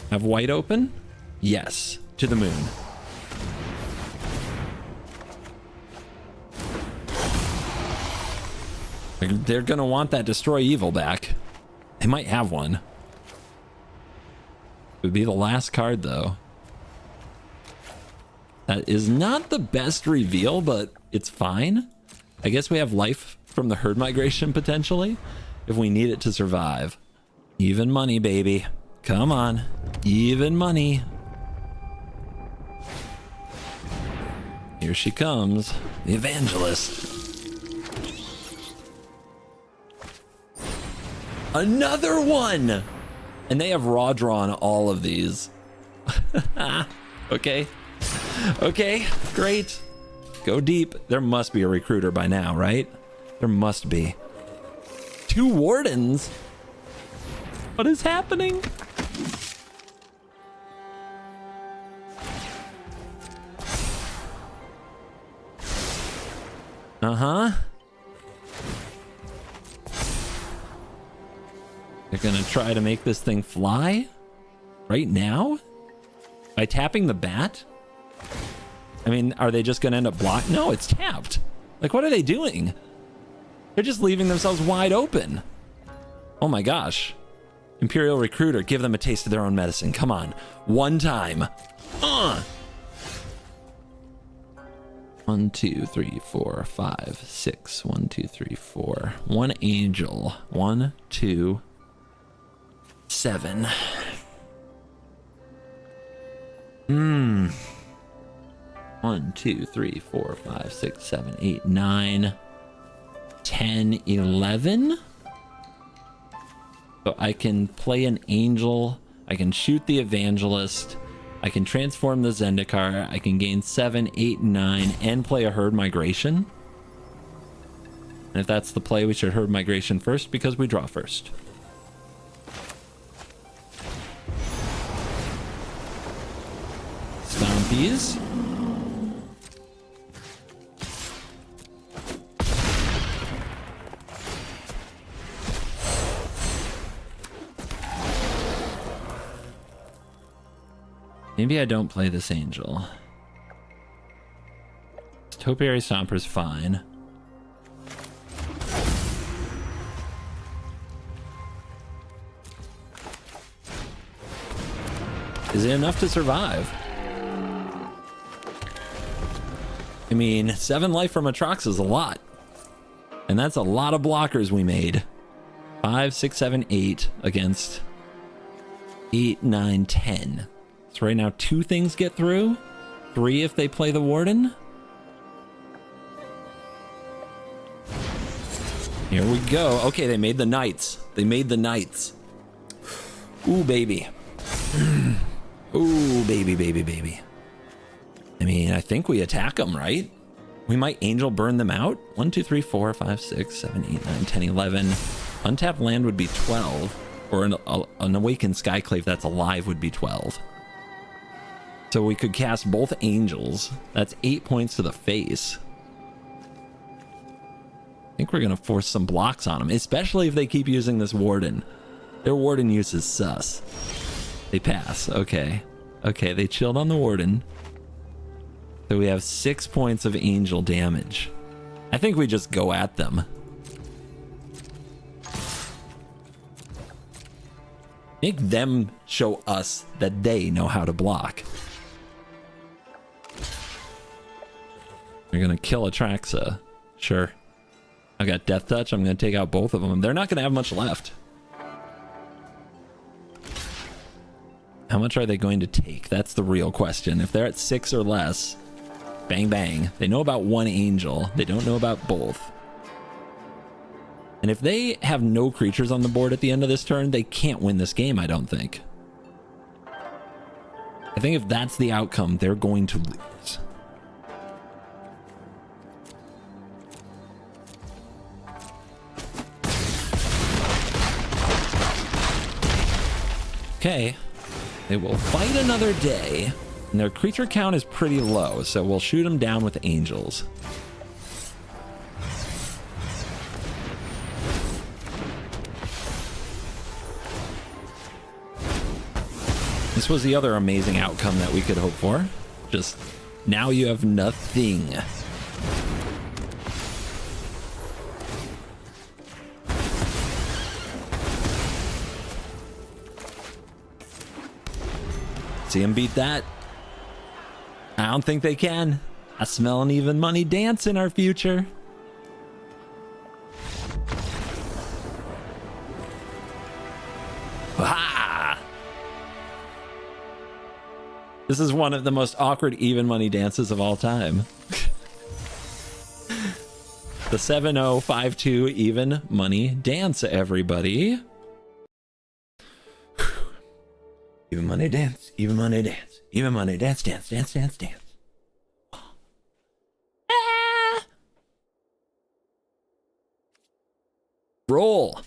Have white open? Yes, to the moon. They're gonna want that destroy evil back. They might have one. It would be the last card, though. That is not the best reveal, but it's fine. I guess we have life from the herd migration, potentially, if we need it to survive. Even money, baby. Come on. Even money. Here she comes. The evangelist. Another one! And they have raw drawn all of these. Okay. Okay, great. Go deep. There must be a recruiter by now, right? There must be. 2 wardens? What is happening? Uh-huh. They're gonna try to make this thing fly? Right now? By tapping the bat? I mean, are they just gonna end up blocked? No, it's tapped. Like, what are they doing? They're just leaving themselves wide open. Oh my gosh. Imperial Recruiter, give them a taste of their own medicine. Come on. One time. 1, 2, 3, 4, 5, 6. 1, 2, 3, 4. One angel. 1, 2, 7. 1, 2, 3, 4, 5, 6, 7, 8, 9, 10, 11. So I can play an angel. I can shoot the evangelist. I can transform the Zendikar. I can gain 7, 8, 9, and play a herd migration. And if that's the play, we should herd migration first because we draw first. Stompies. Maybe I don't play this angel. Topiary Stomper's fine. Is it enough to survive? I mean, 7 life from Atrox is a lot. And that's a lot of blockers we made. 5, 6, 7, 8 against 8, 9, 10. So right now 2 things get through. 3 if they play the Warden. Here we go. Okay, they made the Knights. They made the Knights. Ooh, baby. Ooh, baby, baby, baby. I mean, I think we attack them, right? We might Angel burn them out. 1, 2, 3, 4, 5, 6, 7, 8, 9, 10, 11. Untapped land would be 12. Or an Awakened Skyclave that's alive would be 12. So we could cast both Angels. That's 8 points to the face. I think we're going to force some blocks on them, especially if they keep using this Warden. Their Warden use is sus. They pass. Okay. Okay, they chilled on the Warden. So we have 6 points of Angel damage. I think we just go at them. Make them show us that they know how to block. They're gonna kill Atraxa. Sure. I got Death Touch. I'm gonna take out both of them. They're not gonna have much left. How much are they going to take? That's the real question. If they're at 6 or less, bang bang. They know about 1 Angel. They don't know about both. And if they have no creatures on the board at the end of this turn, they can't win this game, I don't think. I think if that's the outcome, they're going to lose. Okay. They will fight another day. And their creature count is pretty low, so we'll shoot them down with Angels. This was the other amazing outcome that we could hope for. Just now you have nothing. See him beat that? I don't think they can. I smell an even money dance in our future. Ah! This is one of the most awkward even money dances of all time. The 7052 even money dance, everybody. Even money dance, even money dance, even money dance, dance, dance, dance, dance. Ah! Roll.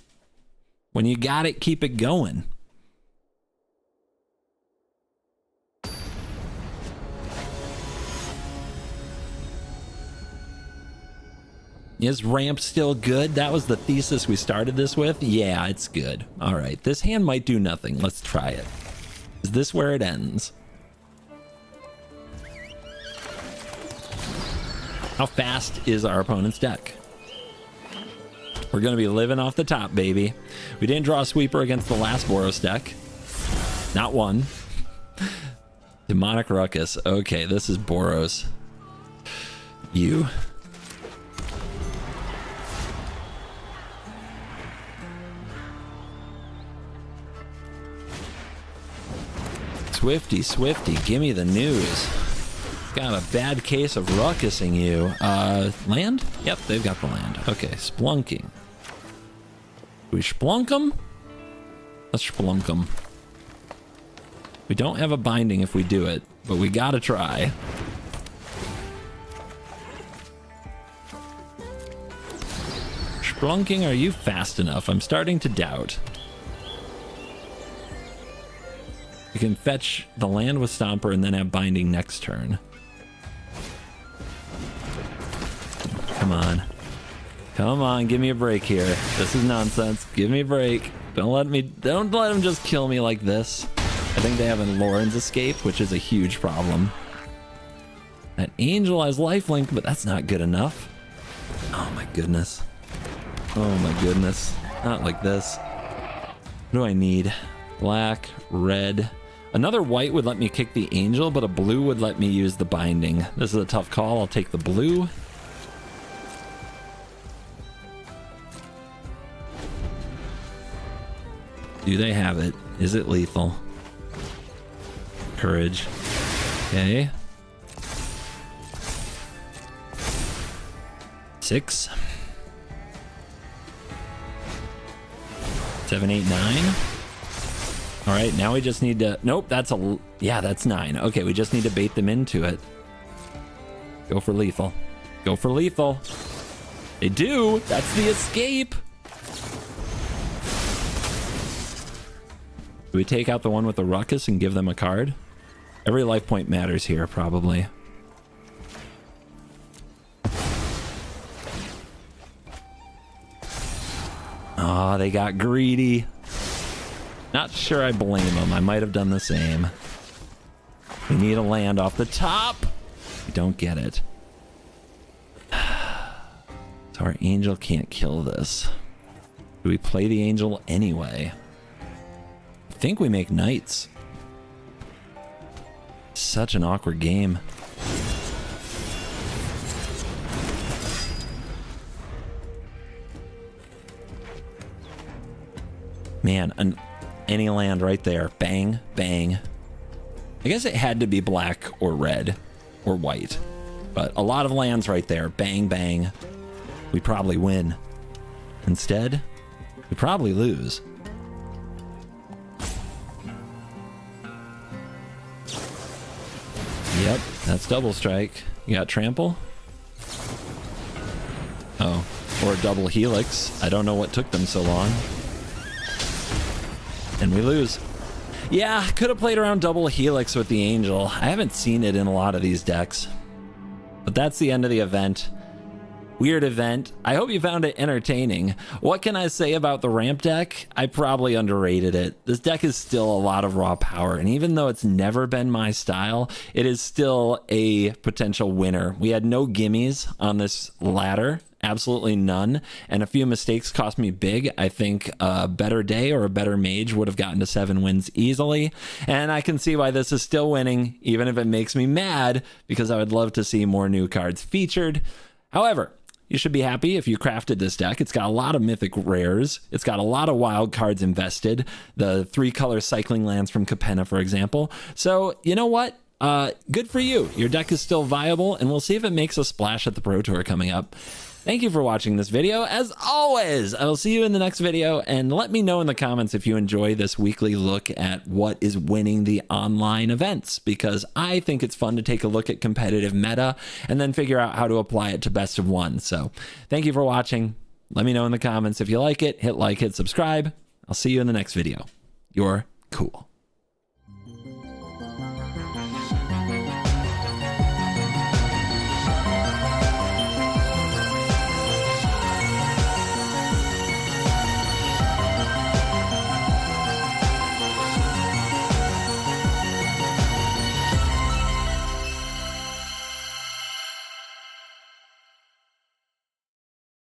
When you got it, keep it going. Is ramp still good? That was the thesis we started this with. Yeah, it's good. All right, this hand might do nothing. Let's try it. Is this where it ends? How fast is our opponent's deck? We're going to be living off the top, baby. We didn't draw a sweeper against the last Boros deck. Not one. Demonic Ruckus. Okay, this is Boros. You. Swifty, Swifty, give me the news. Got a bad case of ruckusing you. Land? Yep, they've got the land. Okay, splunking. Do we splunk them? Let's splunk them. We don't have a binding if we do it, but we gotta try. Splunking, are you fast enough? I'm starting to doubt. You can fetch the land with Stomper and then have binding next turn. Come on. Come on, give me a break here. This is nonsense. Give me a break. Don't let him just kill me like this. I think they have a Lauren's escape, which is a huge problem. That angel has lifelink, but that's not good enough. Oh my goodness. Oh my goodness. Not like this. What do I need? Black, red. Another white would let me kick the angel, but a blue would let me use the binding. This is a tough call. I'll take the blue. Do they have it? Is it lethal? Courage. Okay. 6. 7, 8, 9. All right, now we just need to... Nope, that's a... Yeah, that's 9. Okay, we just need to bait them into it. Go for lethal. Go for lethal. They do. That's the escape. Do we take out the one with the ruckus and give them a card? Every life point matters here, probably. Oh, they got greedy. Not sure I blame them. I might have done the same. We need a land off the top. We don't get it. So our angel can't kill this. Do we play the angel anyway? I think we make knights. Such an awkward game. Man, any land right there. Bang, bang. I guess it had to be black or red or white. But a lot of lands right there. Bang, bang. We probably win. Instead, we probably lose. Yep, that's double strike. You got trample? Oh, or a double helix. I don't know what took them so long. And we lose. Yeah, could have played around double helix with the angel. I haven't seen it in a lot of these decks. But that's the end of the event. Weird event. I hope you found it entertaining. What can I say about the ramp deck? I probably underrated it. This deck is still a lot of raw power, and even though it's never been my style, it is still a potential winner. We had no gimmies on this ladder. Absolutely none, and a few mistakes cost me big. I think a better day or a better mage would have gotten to 7 wins easily, and I can see why this is still winning, even if it makes me mad, because I would love to see more new cards featured. However, you should be happy if you crafted this deck. It's got a lot of mythic rares. It's got a lot of wild cards invested. The 3-color cycling lands from Capenna, for example. So, you know what? Good for you. Your deck is still viable, and we'll see if it makes a splash at the Pro Tour coming up. Thank you for watching this video. As always, I will see you in the next video, and let me know in the comments if you enjoy this weekly look at what is winning the online events, because I think it's fun to take a look at competitive meta and then figure out how to apply it to best of one. So thank you for watching. Let me know in the comments if you like it. Hit like, hit subscribe. I'll see you in the next video. You're cool.